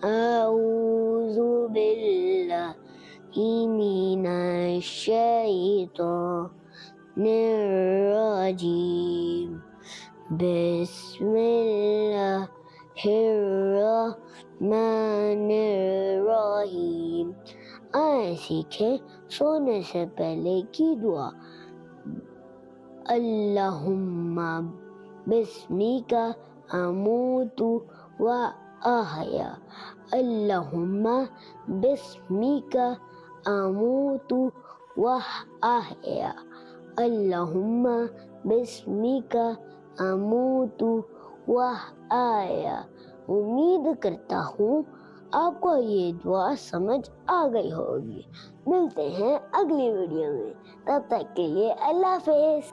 أعوذ بالله من الشيطان الرجيم بسم الله الرحمن الرحیم. آئیں سیکھیں سونے سے پہلے کی دعا. اللہم بسمک اموت و احیا. اللہم بسمک اموت و احیا. اللہم بسمک اموت و احیا. امید کرتا ہوں آپ کو یہ دعا سمجھ آ گئی ہوگی. ملتے ہیں اگلی ویڈیو میں، تب تک کے لیے اللہ حافظ.